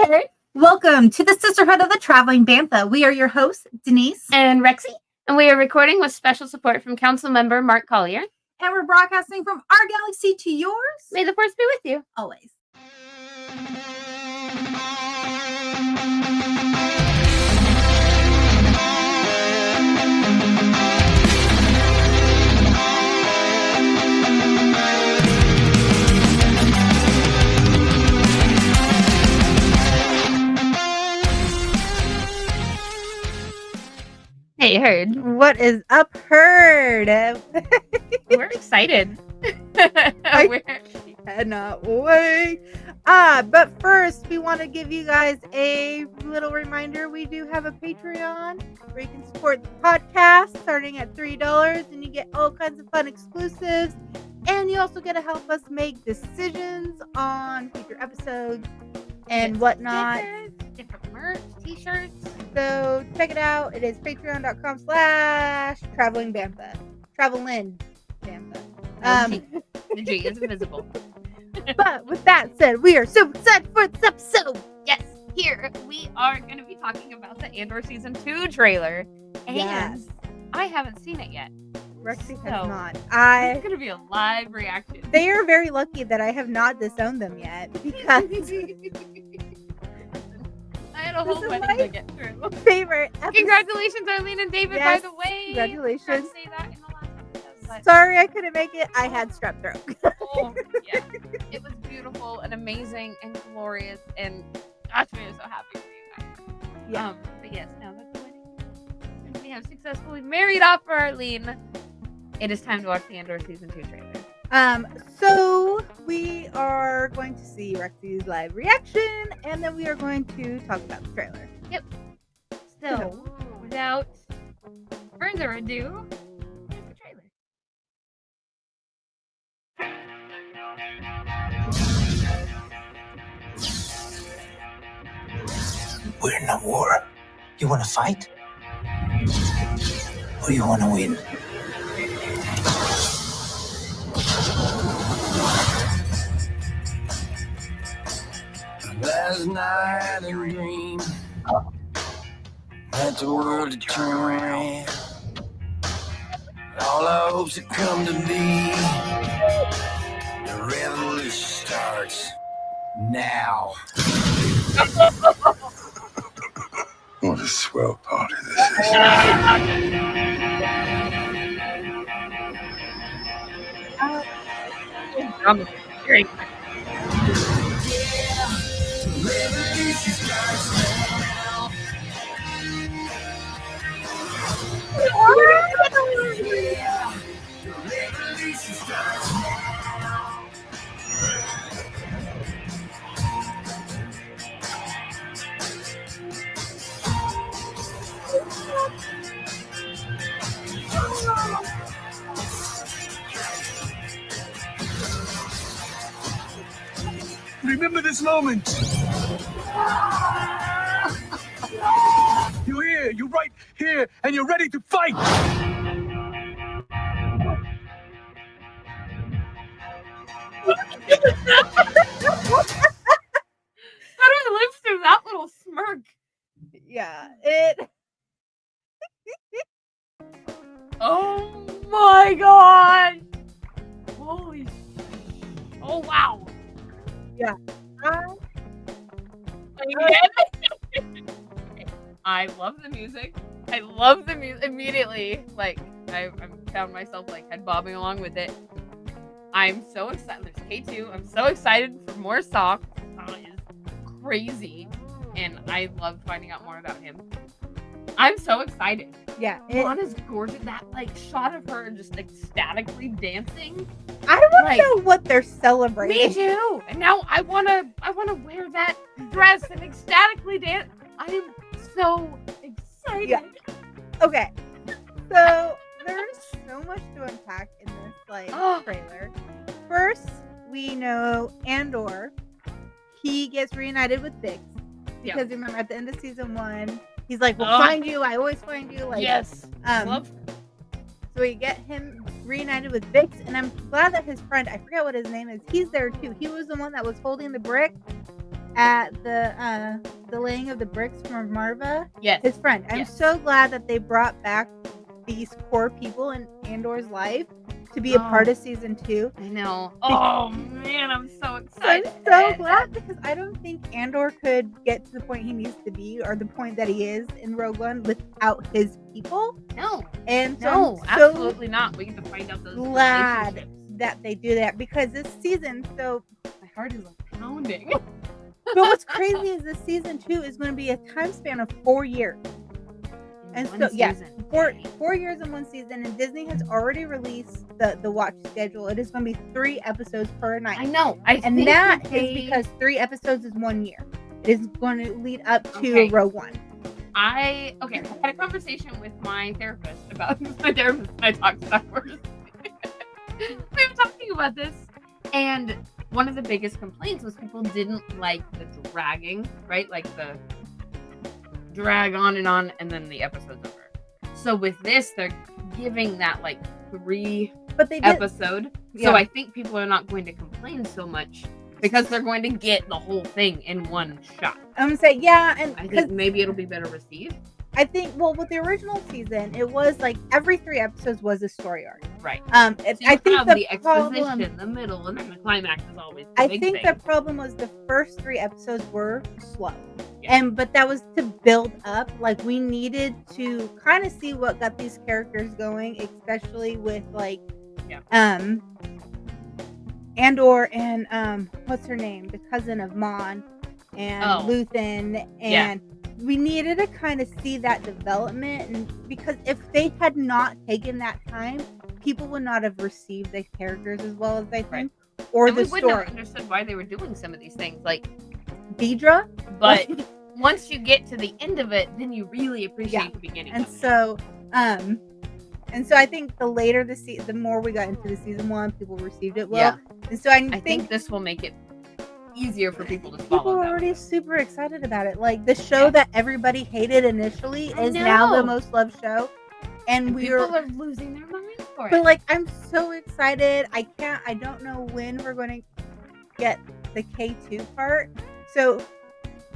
there! Welcome to the Sisterhood of the Traveling Bantha. We are your hosts, Denise and Rexy, and we are recording with special support from Council Member Mark Collier. And we're broadcasting from our galaxy to yours. May the Force be with you. Always. Hey, Herd. What is up, Herd? We're excited. I cannot wait. But first, we want to give you guys a little reminder. We do have a Patreon where you can support the podcast starting at $3, and you get all kinds of fun exclusives. And you also get to help us make decisions on future episodes and whatnot. Stickers, different merch, t-shirts. So check it out. It is patreon.com/travelingbantha. Travelin Bantha. The G is invisible. But with that said, we are so excited for this episode. Yes, here we are going to be talking about the Andor Season 2 trailer. And Yes. I haven't seen it yet. Rexy has So, not. It's going to be a live reaction. They are very lucky that I have not disowned them yet, because I had a whole is wedding my to get through. favorite episode. Congratulations, Arlene and David, Yes, by the way. congratulations. I tried to say that in the last episode, but Sorry I couldn't make it. I had strep throat. oh, yeah. It was beautiful and amazing and glorious, and gosh, we are so happy for you guys. Yeah. But yes, now that the wedding and we have successfully married off for Arlene, it is time to watch the Andor Season 2 trailer. So we are going to see Rexy's live reaction, and then we are going to talk about the trailer. So, without further ado, here's the trailer. We're in a war. You want to fight? Or you want to win? Last night I dreamed that the world had turned around. All our hopes had come to be. The revolution starts now. What a swell party this is. Great. Revolution starts now. Revolution starts now. Remember this moment. You're here, you're right here, and you're ready to fight. How do we live through that little smirk? Yeah, it. Oh my god! Holy. Oh wow! I love the music. I love the music immediately. Like I found myself like head bobbing along with it. I'm so excited. There's K2. I'm so excited for more Sock. Sock is crazy, and I love finding out more about him. I'm so excited. Yeah, Lana's gorgeous. That like shot of her just ecstatically dancing. I want like- to know what they're celebrating. Me too. And now I wanna wear that dress and ecstatically dance. I am so excited. Yeah. Okay, so there's so much to unpack in this trailer. First, we know Andor. He gets reunited with Bix because remember at the end of season 1, he's like, "We'll find you. I always find you." Like, yes. Love. So we get him reunited with Bix, and I'm glad that his friend, I forget what his name is, he's there too. He was the one that was holding the brick at the laying of the bricks from Marva, Yes. his friend. I'm Yes. so glad that they brought back these core people in Andor's life to be a part of season 2. I know. Oh man, I'm so So I'm excited. so glad because I don't think Andor could get to the point he needs to be or the point that he is in Rogue One without his people. No. And so No, I'm so absolutely not. We get to find out those glad relationships. that they do that because this season, so My heart is like pounding. but what's crazy is this season 2 is going to be a time span of 4 years. And One so, yeah, season. 4 years in one season, and Disney has already released the watch schedule. It is going to be 3 episodes per night. I know. And that is because 3 episodes is 1 year. It is going to lead up to Rogue One. I had a conversation with my therapist about my therapist and I talked Star Wars. We were talking about this, and one of the biggest complaints was people didn't like the dragging, right? Like the drag on, and then the episode's over. So with this, they're giving that like 3 episode. Yeah. So I think people are not going to complain so much because they're going to get the whole thing in one shot. I'm gonna say, yeah, and I think maybe it'll be better received. I think, well, with the original season, it was like every 3 episodes was a story arc. Right. I think the problem, exposition, the middle, and then the climax is always the I big think thing. the problem was the first 3 episodes were slow. Yeah. But that was to build up. Like, we needed to kind of see what got these characters going, especially with like Andor and what's her name? The cousin of Mon and Luthen, and we needed to kind of see that development, and because if they had not taken that time, people would not have received the characters as well as they think, or and the we wouldn't story. have understood why they were doing some of these things, like Deidre, but once you get to the end of it, then you really appreciate the beginning. And of it. so, I think the later the more we got into the season 1, people received it well. Yeah. And so I think this will make it easier for people to follow. People are already super excited about it. Like the show that everybody hated initially is now the most loved show, and people are losing their minds for it. But like, I'm so excited. I don't know when we're going to get the K2 part. So,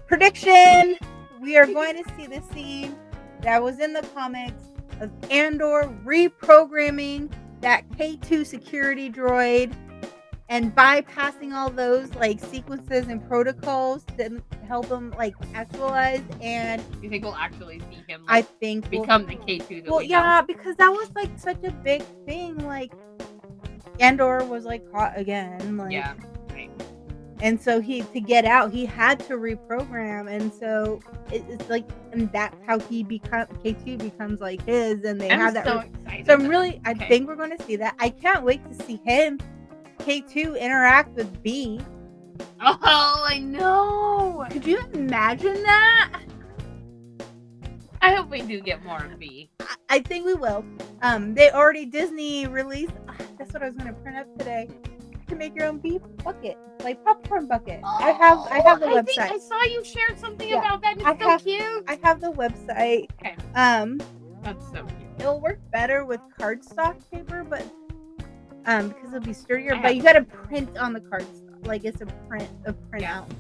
prediction: we are going to see the scene that was in the comics of Andor reprogramming that K2 security droid and bypassing all those like sequences and protocols to help him like actualize. And you think we'll actually see him? I think become the K2. Well, yeah, because that was like such a big thing. Like Andor was like caught again. Like, yeah. Right. And so to get out, he had to reprogram, and so it's like, and that's how K2 becomes like his, and they have that. So excited. So I'm really, I think we're going to see that. I can't wait to see him, K2, interact with B. Oh, I know. Could you imagine that? I hope we do get more of B. I think we will. They already Disney released. That's what I was going to print up today. To make your own beef bucket, like popcorn bucket. I have the website. I think I saw you shared something about that. And it's so cute. I have the website. Okay. That's so cute. It'll work better with cardstock paper, but because it'll be sturdier. But you got to print on the cardstock, like it's a printout.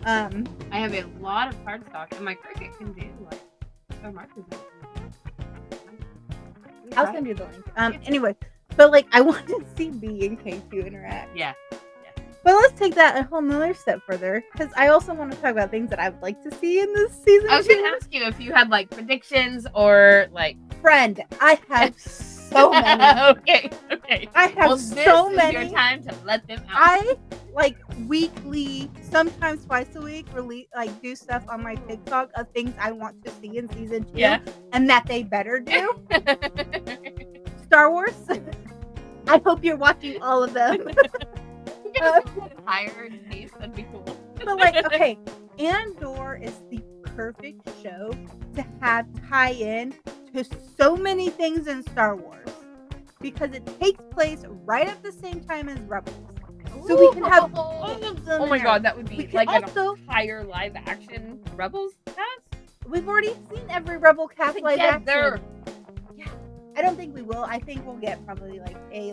I have a lot of cardstock, and my Cricut can do like so much of it. I'll send you the link. Anyway. But like, I want to see B and K2 interact. Yeah. But let's take that a whole nother step further, because I also want to talk about things that I would like to see in this season. I was going to ask you if you had like predictions or like. Friend, I have so many. Okay. I have so many. This is your time to let them out. I like weekly, sometimes twice a week, do stuff on my TikTok of things I want to see in season 2, and that they better do. Star Wars. I hope you're watching all of them. Higher taste, that'd be cool. But like, okay, Andor is the perfect show to have tie in to so many things in Star Wars because it takes place right at the same time as Rebels. So we can have all of them. Oh my god, that would be like also, an entire live action Rebels cast? We've already seen every Rebel cast live action. Together. Yeah. I don't think we will. I think we'll get probably like a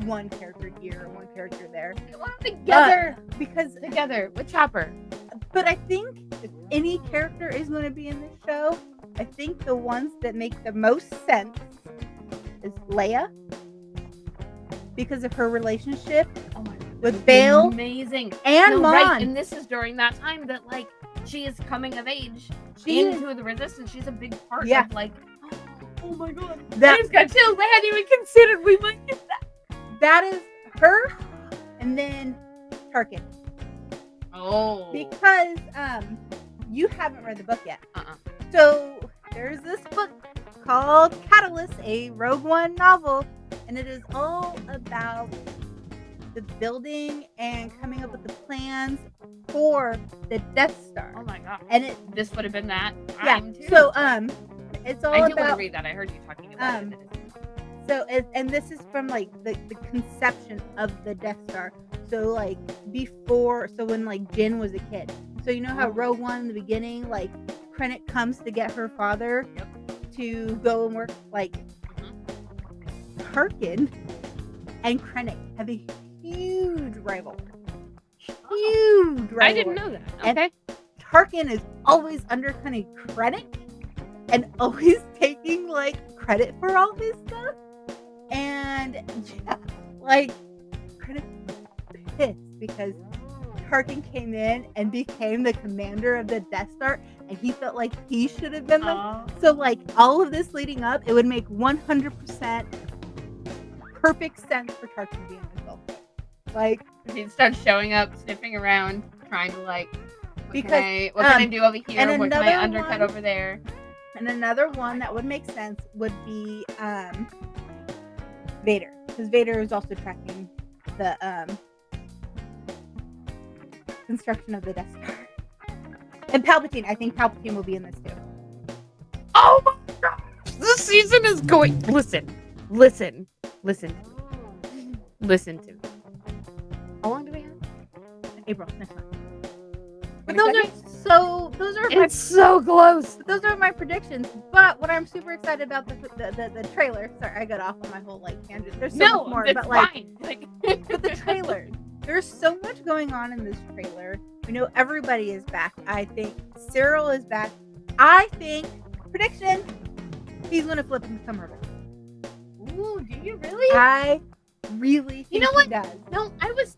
one character here or one character there. Well, together. Because Together with Chopper. But I think if any character is going to be in this show, I think the ones that make the most sense is Leia, because of her relationship Oh my God. with Bale Amazing. and Mon. Right. And this is during that time that like she is coming of age into the Resistance. She's a big part of like. Oh my God. I just got chills. I hadn't even considered we might get that. That is her, and then Tarkin. Oh. Because you haven't read the book yet. So there's this book called Catalyst, a Rogue One novel, and it is all about the building and coming up with the plans for the Death Star. Oh my God. And this would have been that yeah. time too. So it's all I do about. want to read that. I heard you talking about it. So and this is from like the conception of the Death Star. So like before, so when like Jyn was a kid. So you know how Rogue One in the beginning, like Krennic comes to get her father to go and work. Like Tarkin and Krennic have a huge rivalry. Huge rivalry. I didn't know that. Okay. And Tarkin is always undercutting Krennic and always taking like credit for all his stuff. And yeah, like Krennic pissed because Tarkin came in and became the commander of the Death Star, and he felt like he should have been the. So like all of this leading up, it would make 100% perfect sense for Tarkin being involved. Like he'd start showing up, sniffing around, trying to like, what because can I do over here? and What can I undercut over there? And another one that would make sense would be Vader, because Vader is also tracking the construction of the Death Star. And Palpatine, I think Palpatine will be in this too. Oh my gosh! This season is going. Listen to me. How long do we have? April next month. But 22nd? those are It's so close. those are my predictions. But what I'm super excited about the trailer. Sorry, I got off on my whole like tangent. There's so much more, but like, fine. but the trailer. There's so much going on in this trailer. We know everybody is back. I think Cyril is back. I think prediction. He's gonna flip and become Rebel. Ooh, do you really? I really think You know what? he does. No, I was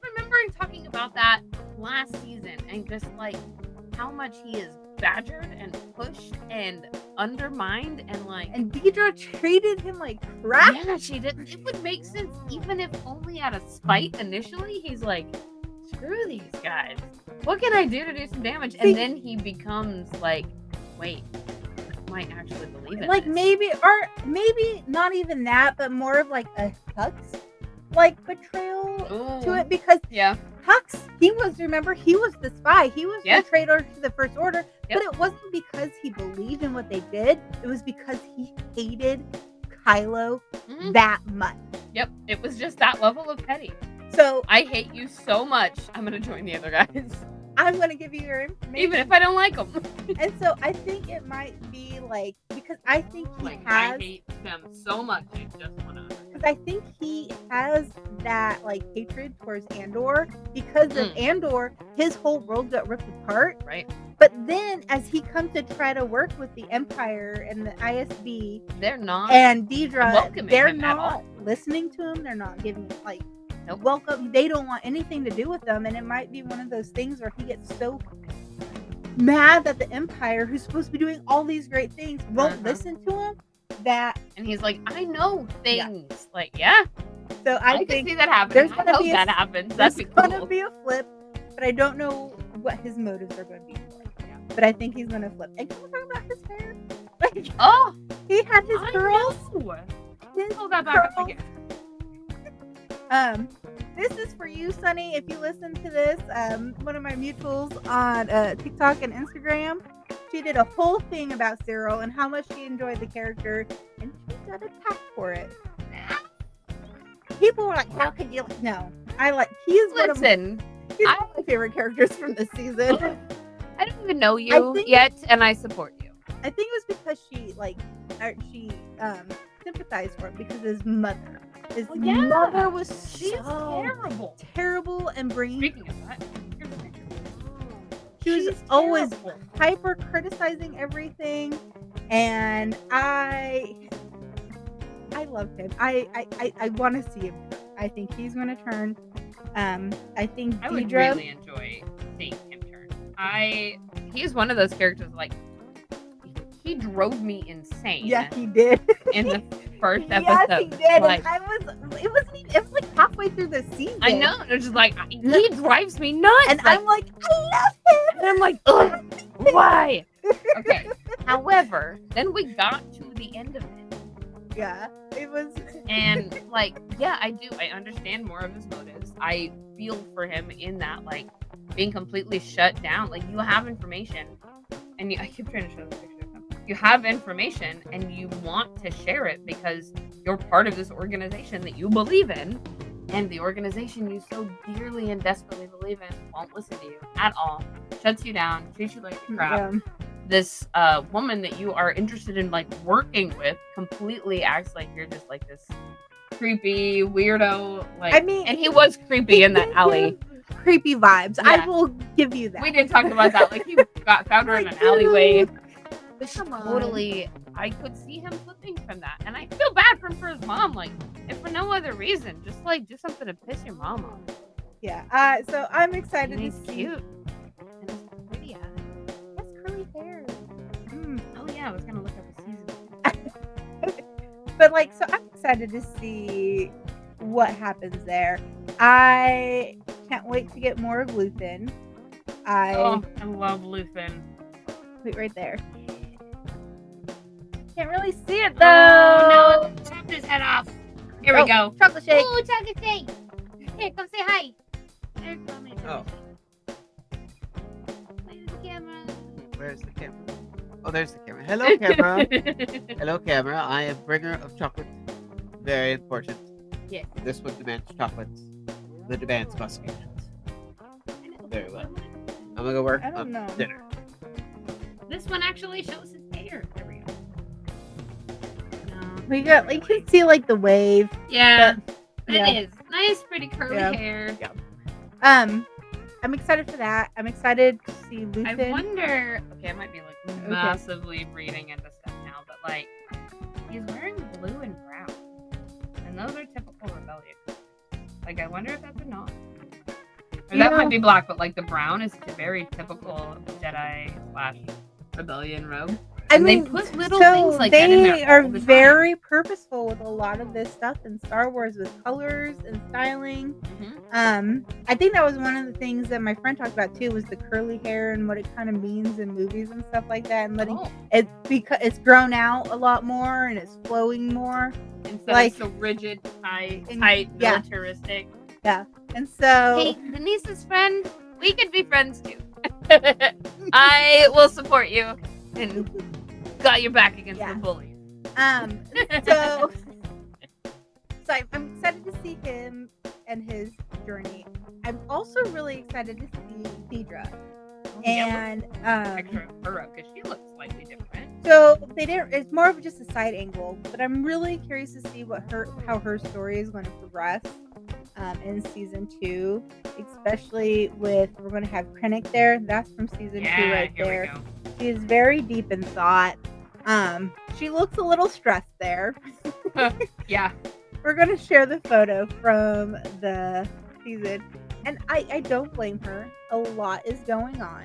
remembering talking about that last season and just like how much he is badgered and pushed and undermined and like. And Deidre treated him like crap. Yeah, she did. It would make sense even if only out of spite initially. He's like, screw these guys. What can I do to do some damage? And then he becomes like, wait, I might actually believe it. Like maybe not even that, but more of like a Hux like betrayal to it, because Hux, he was the spy. He was the traitor to the First Order, but it wasn't because he believed in what they did. It was because he hated Kylo that much. Yep, it was just that level of petty. So I hate you so much, I'm gonna join the other guys. I'm gonna give you your information, even if I don't like them. And so I think it might be like, because I think I hate them so much. I just wanna. Because I think he has that like hatred towards Andor because of Andor. His whole world got ripped apart. Right. But then, as he comes to try to work with the Empire and the ISB, they're not. And Deidre, they're him not listening to him. They're not giving like welcome. They don't want anything to do with them. And it might be one of those things where he gets so mad that the Empire, who's supposed to be doing all these great things, won't listen to him. And he's like, I know things. Yeah. Like, So I think can see that happening. I hope that happens. That'd be cool. There's gonna be a flip, but I don't know what his motives are going to be for it. Yeah. But I think he's gonna flip. And can we talk about his hair? Like, he had his curls. Hold that back up again. This is for you, Sunny. If you listen to this, one of my mutuals on TikTok and Instagram, she did a whole thing about Cyril and how much she enjoyed the character, and she got attacked for it. People were like, "How could you?" No, he's one of my favorite characters from this season. I don't even know you yet, and I support you. I think it was because she sympathized for him because of his mother. His Oh, yeah. mother was She's so terrible. terrible and bringing. Speaking of that, here's a picture. She was She's always terrible. hyper criticizing everything, and I love him. I want to see him turn. I think he's going to turn. I think I would Deidre. really enjoy seeing him turn. He's one of those characters like he drove me insane. Yeah, he did. In the first Yes, episode. he did. Like, It was like halfway through the season. I know. It's just like he drives me nuts. And like, I'm like, I love him. and I'm like, ugh, why? Okay. However, then we got to the end of it. Yeah, it was. And like, yeah, I do. I understand more of his motives. I feel for him in that, like, being completely shut down. Like, you have information, and I keep trying to show the picture. You have information, and you want to share it because you're part of this organization that you believe in, and the organization you so dearly and desperately believe in won't listen to you at all. Shuts you down, treats you like crap. Yeah. This woman that you are interested in, like, working with completely acts like you're just like this creepy weirdo. Like, I mean, and he was creepy in that did alley. give creepy vibes. Yeah. I will give you that. We did talk about that. Like, he found her in an alleyway. But she totally, I could see him flipping from that. And I feel bad for his mom. Like, if for no other reason, just like do something to piss your mom off. Yeah. So I'm excited And to he's see. cute. And he's pretty. That's curly hair. Oh yeah, I was gonna look up the season. But like, so I'm excited to see what happens there. I can't wait to get more of Luthen. I love Luthen. wait right there. Can't really see it though. Oh no, chopped his head off. Here we go. Chocolate shake. Ooh, chocolate shake. Here, come say hi. There's mommy. Oh. Where's the camera? Where's the camera? Oh, there's the camera. Hello, camera. Hello, camera. I am bringer of chocolate. Very important. Yes. This one demands chocolates. The demands must be met. Very well. I'm gonna go work I don't on know. dinner. This one actually shows his hair. There we go. No. We got like you can see like the wave. Yeah, Yeah. it is nice, pretty curly Yeah. hair. I'm excited for that. I'm excited to see Luthen. I wonder. Okay, I might be like massively reading into stuff now, but like he's wearing blue and brown, and those are typical rebellion. Like, I wonder if that's a nod. Or that might be black, but like the brown is very typical Jedi / rebellion robe. I And mean, they put little so things like that in they there are all the time. very purposeful with a lot of this stuff in Star Wars with colors and styling. I think that was one of the things that my friend talked about too was the curly hair and what it kind of means in movies and stuff like that, and letting it because it's grown out a lot more and it's flowing more Instead like- of so rigid, tight, yeah. militaristic. and so Hey, Denise's friend, we could be friends too. I will support you and got your back against Yeah. the bullies. so I'm excited to see him and his journey. I'm also really excited to see Deidre. And Picture of her because she looks slightly different. so they didn't. It's more of just a side angle, but I'm really curious to see how her story is going to progress in season 2, especially with we're going to have Krennic there. That's from season 2 right here there. we go. She is very deep in thought. She looks a little stressed there. Yeah. We're going to share the photo from the season. And I don't blame her. A lot is going on.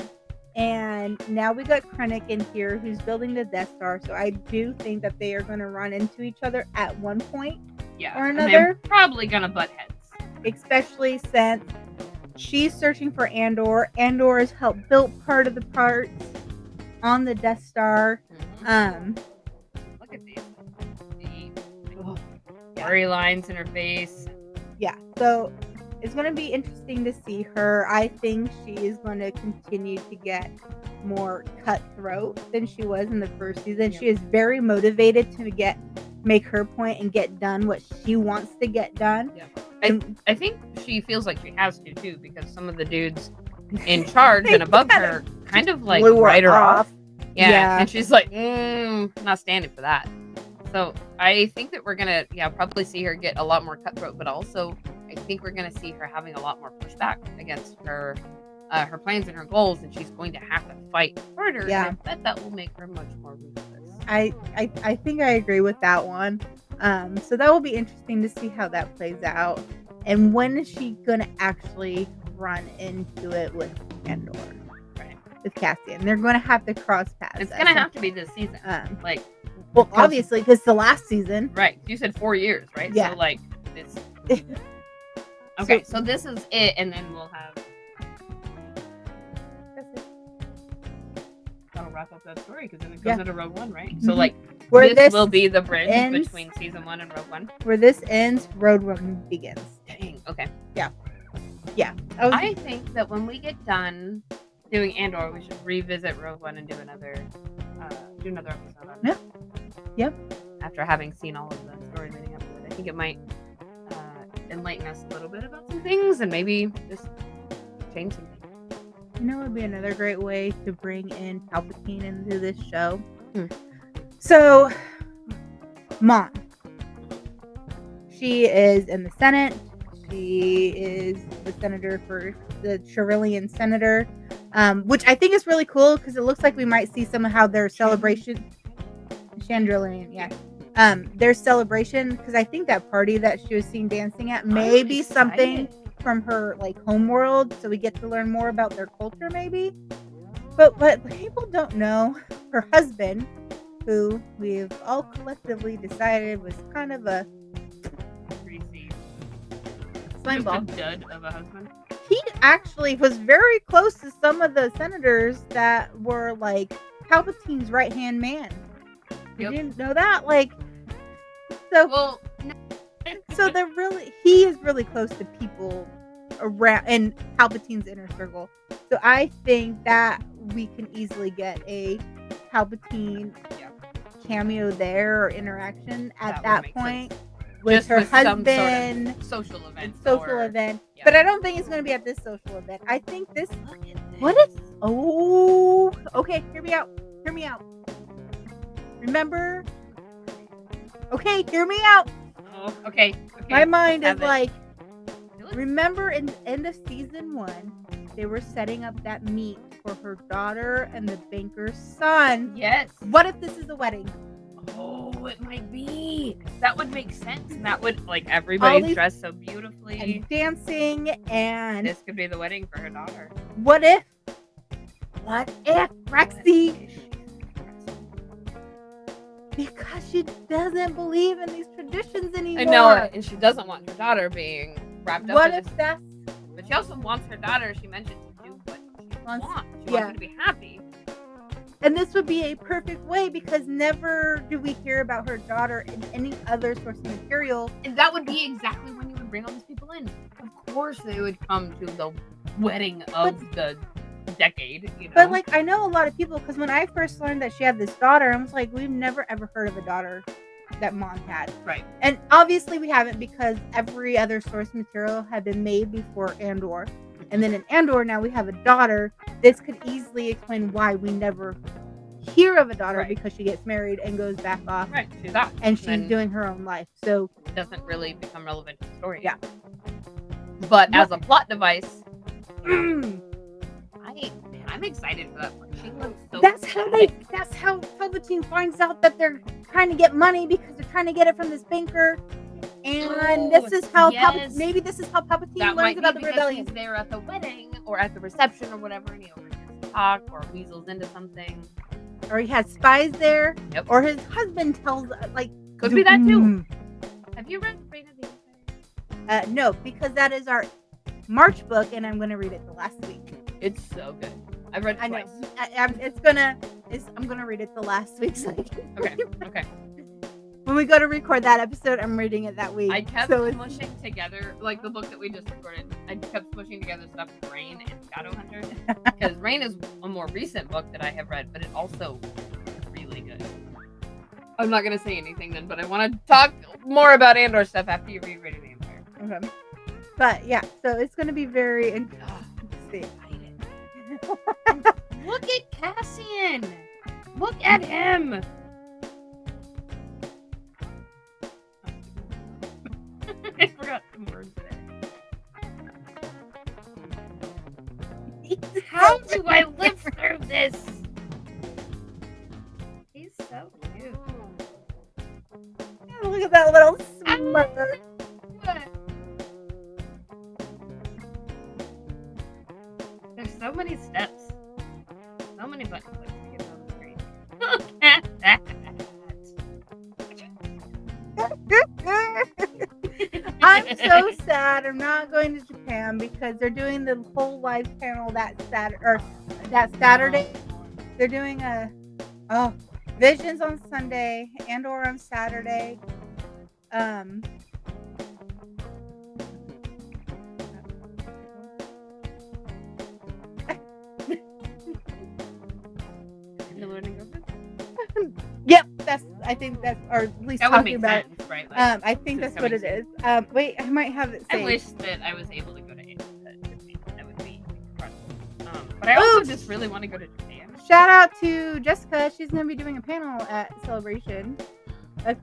And now we got Krennic in here who's building the Death Star. So I do think that they are going to run into each other at one point. Yeah. Or and another. they're probably gonna butt heads. Especially since she's searching for Andor. Andor has helped build part of the parts on the Death Star. Look at these. Blurry lines in her face. Yeah. So it's going to be interesting to see her. I think she is going to continue to get more cutthroat than she was in the first season. Yep. She is very motivated to make her point and get done what she wants to get done. Yeah. I think she feels like she has to too, because some of the dudes in charge and above her kind of like blew her write her off. off. Yeah. Yeah. And she's like, not standing for that. So I think that we're gonna, probably see her get a lot more cutthroat, but also I think we're gonna see her having a lot more pushback against her plans and her goals, and she's going to have to fight harder. Yeah. And I bet that will make her much more ruthless. I think I agree with that one. So that will be interesting to see how that plays out. And when is she gonna actually run into it with Andor? Right. With Cassian. They're gonna have to cross paths. It's gonna have to be this season. Like, well, obviously, because the last season. Right. You said 4 years, right? Yeah. So like it's okay. So this is it, and then we'll have. That'll wrap up that story because then it goes into Rogue One, right? So like where this will be the bridge between season 1 and Rogue One. Where this ends, Rogue One begins. Dang. Okay. Yeah. I think that when we get done doing Andor, we should revisit Rogue One and do another episode on it. Yep. After having seen all of the story leading up to it, I think it might enlighten us a little bit about some things and maybe just change some things. You know, it would be another great way to bring in Palpatine into this show. So, Mon. She is in the Senate. She is the senator for the Cherillian senator, which I think is really cool because it looks like we might see somehow their celebration. Chandrillian, yeah. Their celebration, because I think that party that she was seen dancing at may be something from her like home world, so we get to learn more about their culture maybe. But what people don't know, her husband, who we've all collectively decided was kind of a slime ball dud of a husband. He actually was very close to some of the senators that were like Palpatine's right hand man. You didn't know that? Like, so well, so he is really close to people around in Palpatine's inner circle. So I think that we can easily get a Palpatine cameo there or interaction at that point with just her with husband. Some sort of social event. Yeah. But I don't think it's going to be at this social event. I think this. What is? Oh, okay. Hear me out. Remember? Okay, hear me out. Oh, okay. My mind is like, remember in the end of season 1, they were setting up that meet for her daughter and the banker's son. Yes. What if this is a wedding? Oh, it might be. That would make sense. And that would, like, everybody's dressed so beautifully. And dancing, and this could be the wedding for her daughter. What if Rexy? Because she doesn't believe in these traditions anymore. I know it, and she doesn't want her daughter being wrapped up. What if that's? But she also wants her daughter. She mentioned to do what she wants. She wants her to be happy. And this would be a perfect way because never do we hear about her daughter in any other source of material. And that would be exactly when you would bring all these people in. Of course, they would come to the wedding of the decade, you know. But like, I know a lot of people because when I first learned that she had this daughter, I was like, we've never ever heard of a daughter that Mom had. Right. And obviously we haven't because every other source material had been made before Andor. And then in Andor now we have a daughter. This could easily explain why we never hear of a daughter because she gets married and goes back off. Right. She's off. And she's doing her own life. So it doesn't really become relevant to the story. Yeah. But as a plot device, I'm excited for that one. She looks so that's how Palpatine finds out that they're trying to get money because they're trying to get it from this banker. And this is how maybe this is how Palpatine learns about the rebellion. He's there at the wedding or at the reception or whatever, and he overhears talk or weasels into something. Or he has spies there. Yep. Or his husband tells could be that too. Have you read Reign of the Empire? No, because that is our March book, and I'm going to read it the last week. It's so good. I've read it twice. I'm gonna read it the last week. So Okay. When we go to record that episode, I'm reading it that week. I kept smushing together, like the book that we just recorded. I kept smushing together stuff with Reign and Shadowhunter because Reign is a more recent book that I have read, but it also really good. I'm not gonna say anything then, but I want to talk more about Andor stuff after you read Reign of the Empire. Okay. But yeah, so it's gonna be very interesting. Look at Cassian. Look at him. with that little smirk. There's so many steps. So many button clicks to get on the screen. Look at that. I'm so sad I'm not going to Japan because they're doing the whole live panel that Saturday. They're doing Visions on Sunday, Andor on Saturday. Yep, I think that's, or at least That would talking make about sense, right? I think that's what it is. Wait, I might have it I saved. wish that I was able to go to Japan. That would be incredible. But I also just really want to go to Japan. Shout out to Jessica. She's going to be doing a panel at Celebration.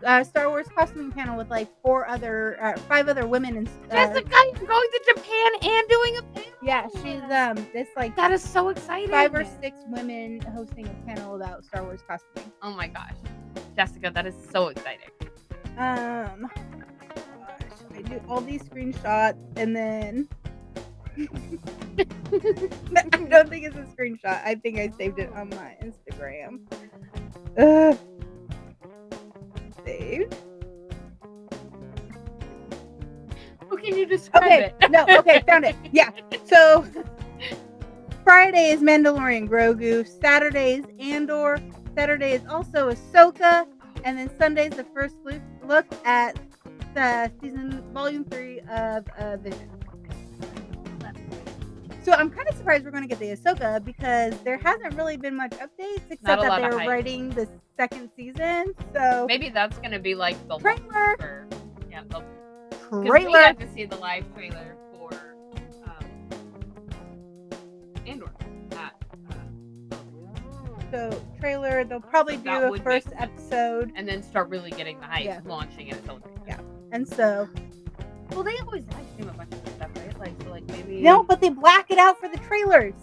A Star Wars costuming panel with like 5 other women. And Jessica, you're going to Japan and doing a panel? Yeah, she's it's like that is so exciting. 5 or 6 women hosting a panel about Star Wars costuming. Oh my gosh, Jessica, that is so exciting. Gosh, I do all these screenshots and then I don't think it's a screenshot. I think I saved it on my Instagram. Saved. How can you describe it? Okay, found it. Yeah. So Friday is Mandalorian Grogu. Saturday is Andor. Saturday is also Ahsoka. And then Sunday is the first look at the volume 3 of Vision. So I'm kind of surprised we're going to get the Ahsoka because there hasn't really been much updates except that they're writing the 2nd season. So maybe that's going to be like the trailer. We got to see the live trailer for Andor. So trailer, they'll probably do a first episode and then start really getting the hype, launching it. Yeah, and so. Well, they always live stream a bunch of stuff, right? So maybe. No, but they black it out for the trailers.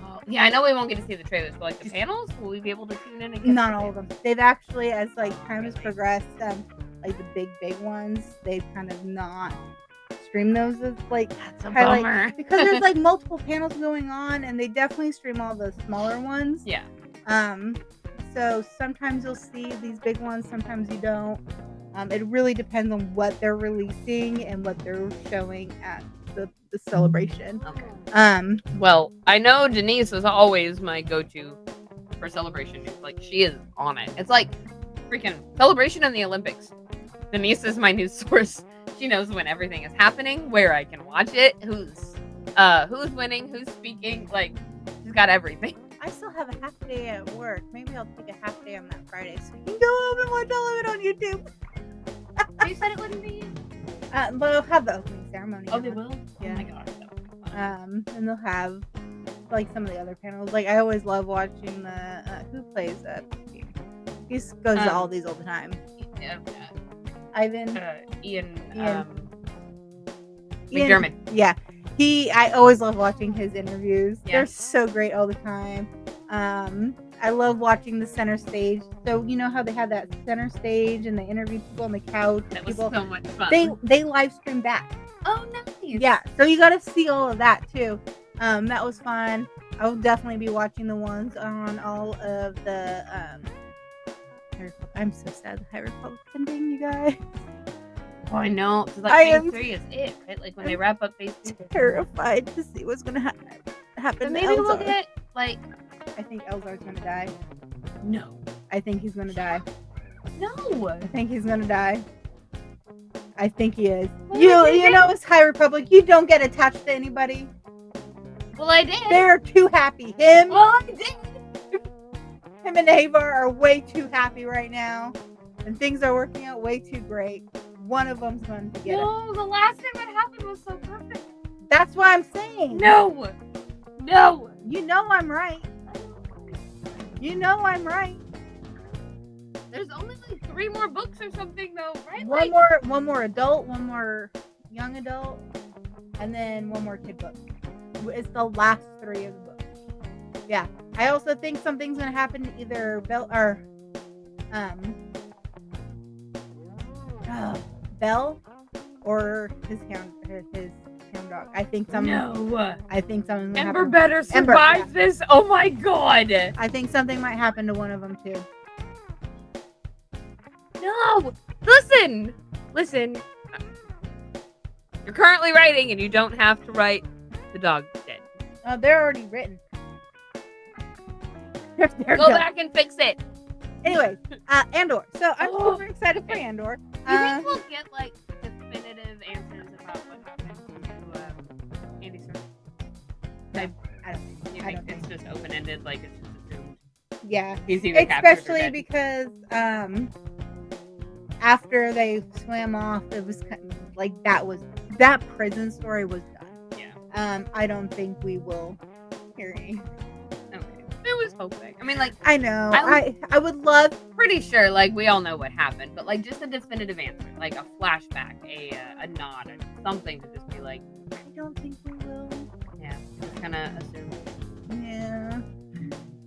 Oh, yeah, I know we won't get to see the trailers, but like the panels, will we be able to tune in and get not all of them? They've actually, as like time has progressed, like the big ones, they've kind of not streamed those as like that's a bummer because there's like multiple panels going on, and they definitely stream all the smaller ones. Yeah. So sometimes you'll see these big ones, sometimes you don't. It really depends on what they're releasing and what they're showing at the celebration. Okay. Well, I know Denise is always my go-to for celebration news. Like, she is on it. It's like freaking celebration in the Olympics. Denise is my news source. She knows when everything is happening, where I can watch it, who's winning, who's speaking. Like, she's got everything. I still have a half day at work. Maybe I'll take a half day on that Friday so you can go home and watch all of it on YouTube. You said it wouldn't be. But they'll have the opening ceremony. Oh, they will? Yeah. Oh my gosh. And they'll have like some of the other panels. Like I always love watching the who plays that. He goes to all these all the time. Ivan. Ian. McDermott. Yeah. I always love watching his interviews. Yeah. They're so great all the time. I love watching the center stage. So you know how they have that center stage and they interview people on the couch. That was so much fun. They live stream back. Oh, nice. Yeah. So you got to see all of that too. That was fun. I will definitely be watching the ones on all of the. I'm so sad the High Republic ending, you guys. Oh, I know. Because like phase 3 is it, right? Like when they wrap up phase 2. Terrified to see what's gonna happen. So maybe we'll get like. I think Elzar's gonna die. No. I think he's gonna die. No. I think he's gonna die. I think he is. You know it's High Republic. You don't get attached to anybody. Well, I did. They're too happy. Well, I did. Him and Ava are way too happy right now. And things are working out way too great. One of them's going to get it. No, the last thing that happened was so perfect. That's what I'm saying. No. You know I'm right. There's only like 3 more books or something though, right? One more adult, one more young adult, and then one more kid book. It's the last 3 of the books. Yeah. I also think something's gonna happen to either Bell or his hound dog. I think something. No. I think something. Will Ember happen. better Ember, survive yeah. this. Oh my god. I think something might happen to one of them too. No. Listen. You're currently writing, and you don't have to write the dog dead. They're already written. They're Go done. back and fix it. Anyways, Andor. So I'm super excited for Andor. Do you think we'll get like definitive answers about what happened to Andy Serkis? I don't think. You I think don't it's just open-ended, like it's just assumed? Yeah. He's either captured or Especially dead. because after they swam off, it was kind of like that prison story was done. Yeah. I don't think we will hear anything. Okay. I was hoping. I mean, like, I know. I I would love. pretty sure, like, we all know what happened, but like, just a definitive answer, like a flashback, a nod, or something to just be like, I don't think we will. yeah, just kind of assume. Yeah.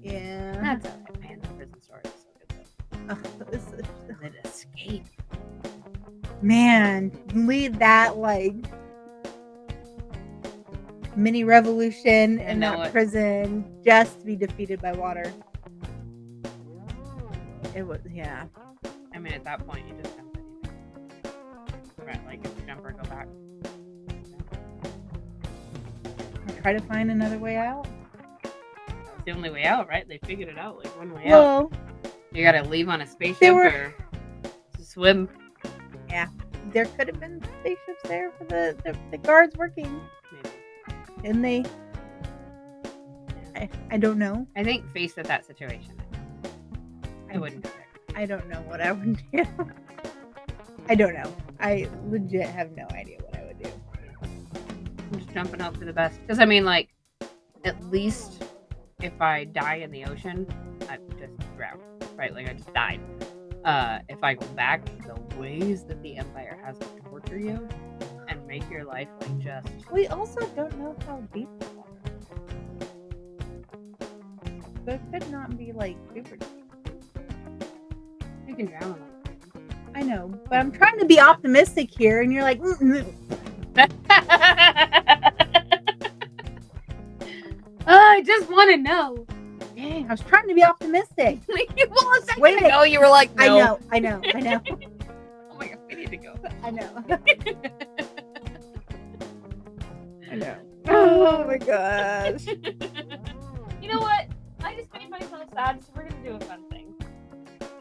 Yeah. That's alright, man. The prison story is so good though. That escape. Man, lead that like mini revolution in know that it. prison just to be defeated by water. It was, yeah. I mean, at that point, you just jump in. Right, like, if you jump or go back. Try to find another way out. That's the only way out, right? They figured it out, like, one way out. Well, You gotta leave on a spaceship They were- or swim. there could have been spaceships there for the guards working. Maybe. Didn't they? I don't know. I think faced with that situation, I wouldn't go there. I don't know what I would do. I don't know. I legit have no idea what I would do. I'm just jumping out for the best. Because, I mean, like, at least if I die in the ocean, I just drowned, right? Like, I just died. If I go back, the ways that the Empire has to torture you and make your life, like, just... We also don't know how deep the water is. So it could not be like super deep. You can drown. I know, but I'm trying to be optimistic here, and you're like, I just want to know. dang, I was trying to be optimistic. Well, a second Wait. ago, you were like, no. I know. Oh my god, we need to go. I know. I know. Oh my gosh. You know what? I just made myself sad, so we're gonna do a fun thing,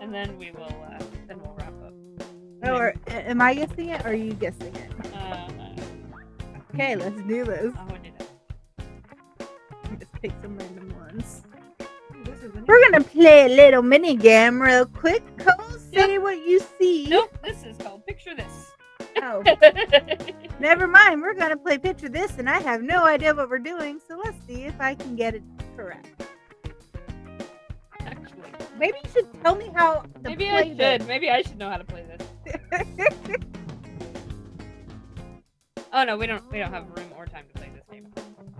and then we'll wrap up. Or am I guessing it, or are you guessing it? Okay, let's do this. I want to do that. Let me just pick some random ones. This is We're gonna play a little mini game real quick. Cole, say what you see. Nope, this is called Picture This. Oh, never mind. We're gonna play Picture This, and I have no idea what we're doing. So let's see if I can get it correct. Actually, Maybe you should tell me how to maybe I play should. Maybe I should know how to play this. this. Oh no, we don't have room or time to play this game.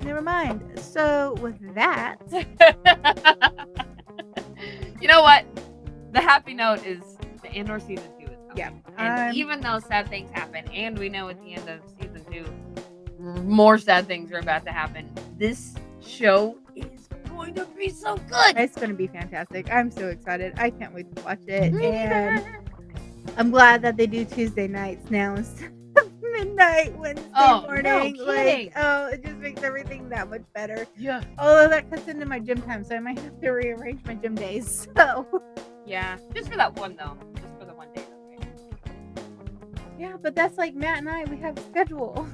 Never mind. So with that, You know what? The happy note is the Andor season 2 is coming. Yeah, And even though sad things happen, and we know at the end of season 2, more sad things are about to happen, this show is going to be so good. it's gonna be fantastic. I'm so excited. I can't wait to watch it. Me And neither. I'm glad that they do Tuesday nights now instead of midnight Wednesday Oh, no morning. kidding. It just makes everything that much better. Yeah. Although that cuts into my gym time, so I might have to rearrange my gym days. So Yeah. Just for that one though. Just for the one day. Okay. yeah, but that's like Matt and I. We have a schedule. Oh.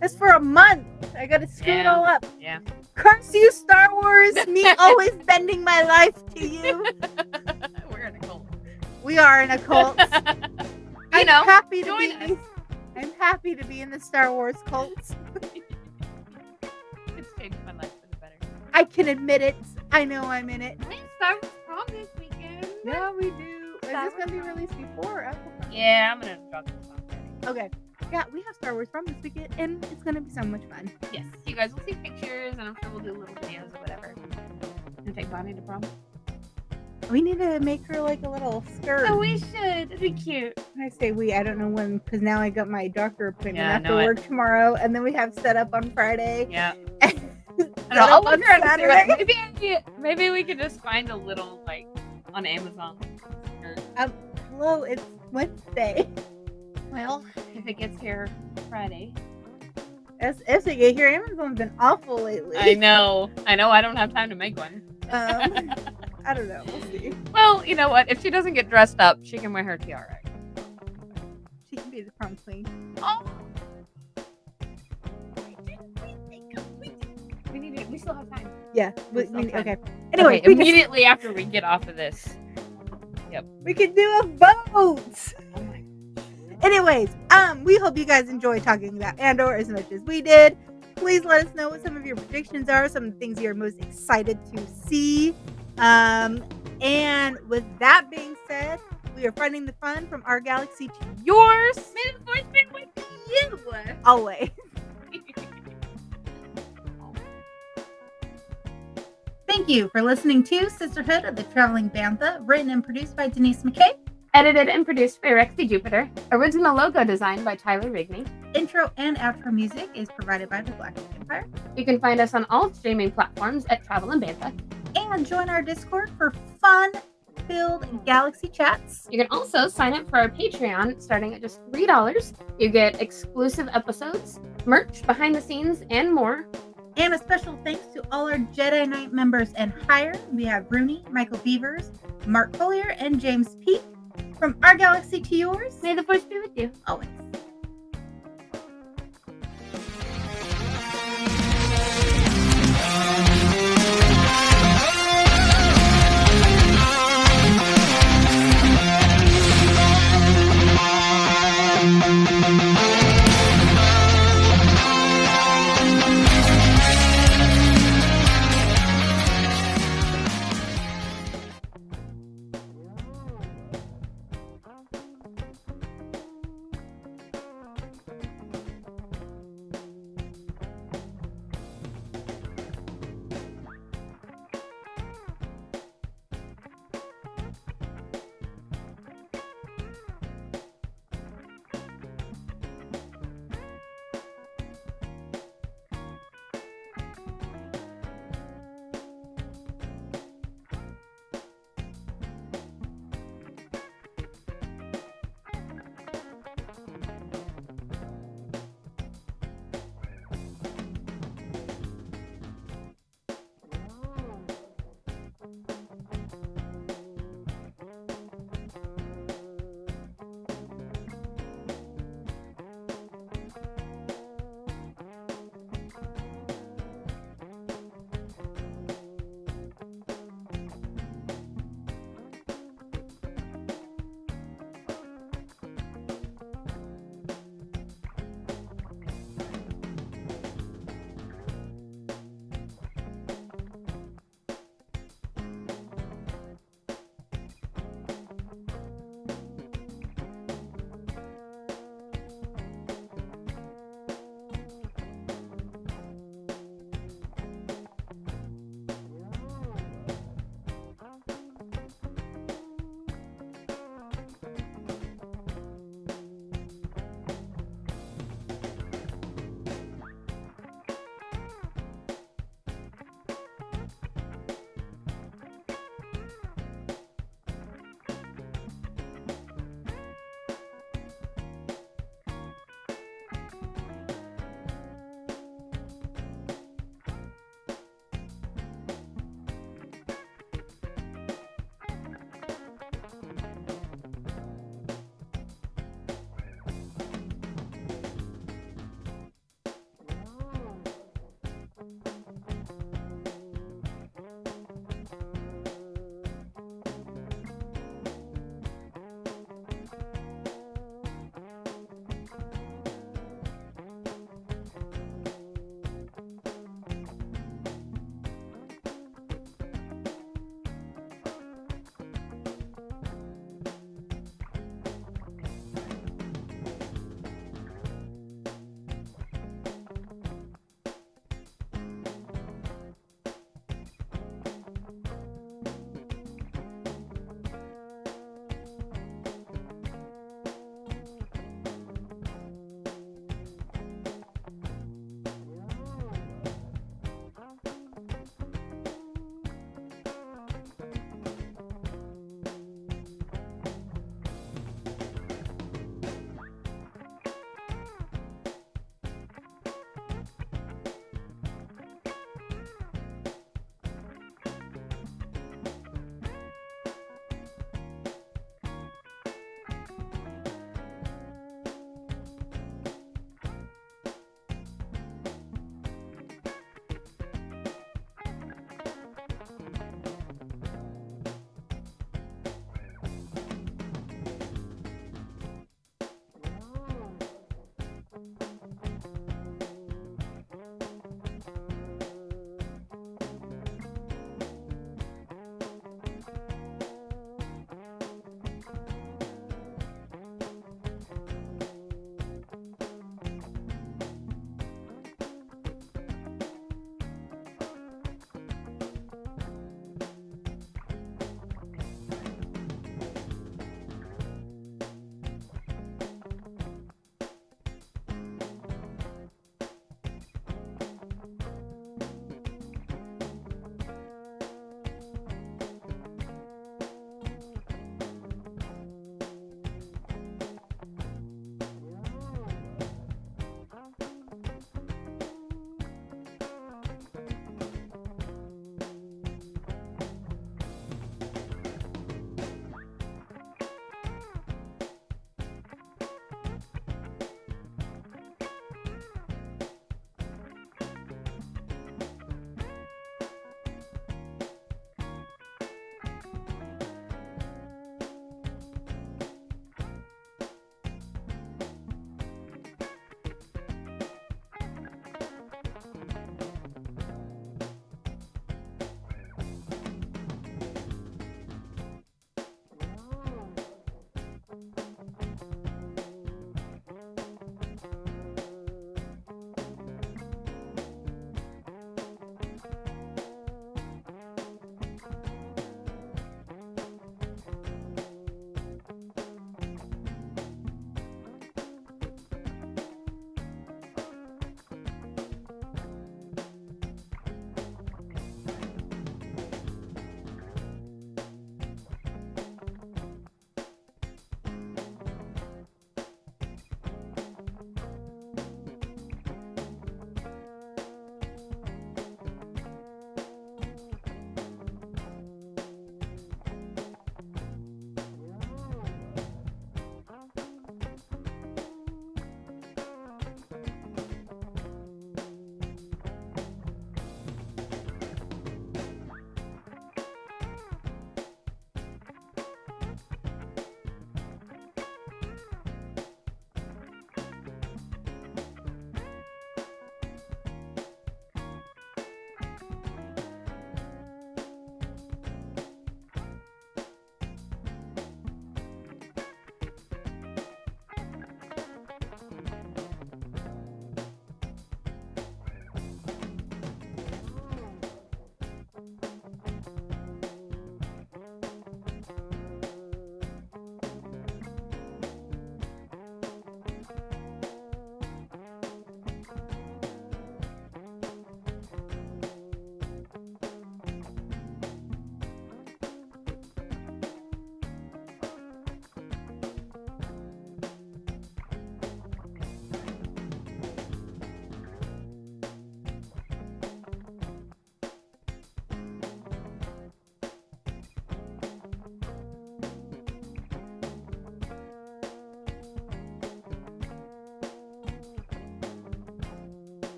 That's for a month. I gotta screw it Yeah. all up. Yeah. Curse you, Star Wars! Me always bending my life to you. We're in a cult. We are in a cult. I know. Happy to Join be. us. I'm happy to be in the Star Wars cult. It's changed my life for the better. I can admit it. I know I'm in it. We Star Wars prom this weekend. Yeah, we do. Is Star this gonna be released before or after? Yeah, I'm gonna drop this on Friday. Okay. Yeah, we have Star Wars from this weekend, and it's gonna be so much fun. Yes, you guys will see pictures, and I'm sure we'll do little videos or whatever. And take Bonnie to prom. We need to make her like a little skirt. Oh, we should. It'd be cute. I say we, I don't know when, because now I got my doctor appointment Yeah, I after know it. work tomorrow, and then we have set up on Friday. Yeah. Set I don't know, I'll up on look around and see what, Saturday. maybe we could just find a little like on Amazon. Or, Hello, it's Wednesday. well, if it gets here Friday. As they get here, Amazon's been awful lately. I know. I don't have time to make one. I don't know. We'll see. Well, you know what? If she doesn't get dressed up, she can wear her tiara. She can be the prom queen. Oh. We still have time. Yeah. We still have time. Okay. Anyway, Okay, immediately after we get off of this. we can do a vote. Anyways, we hope you guys enjoyed talking about Andor as much as we did. Please let us know what some of your predictions are, some of the things you're most excited to see. And with that being said, we are finding the fun from our galaxy to yours. May the force be with you. Always. Thank you for listening to Sisterhood of the Traveling Bantha, written and produced by Denise McKay. Edited and produced by Rexy Jupiter. Original logo designed by Tyler Rigney. Intro and outro music is provided by the Black Oak Empire. You can find us on all streaming platforms at Travel and Bantha. And join our Discord for fun-filled galaxy chats. You can also sign up for our Patreon starting at just $3. You get exclusive episodes, merch, behind the scenes, and more. And a special thanks to all our Jedi Knight members and higher. We have Rooney, Michael Beavers, Mark Collier, and James Peake. From our galaxy to yours, May the force be with you. always.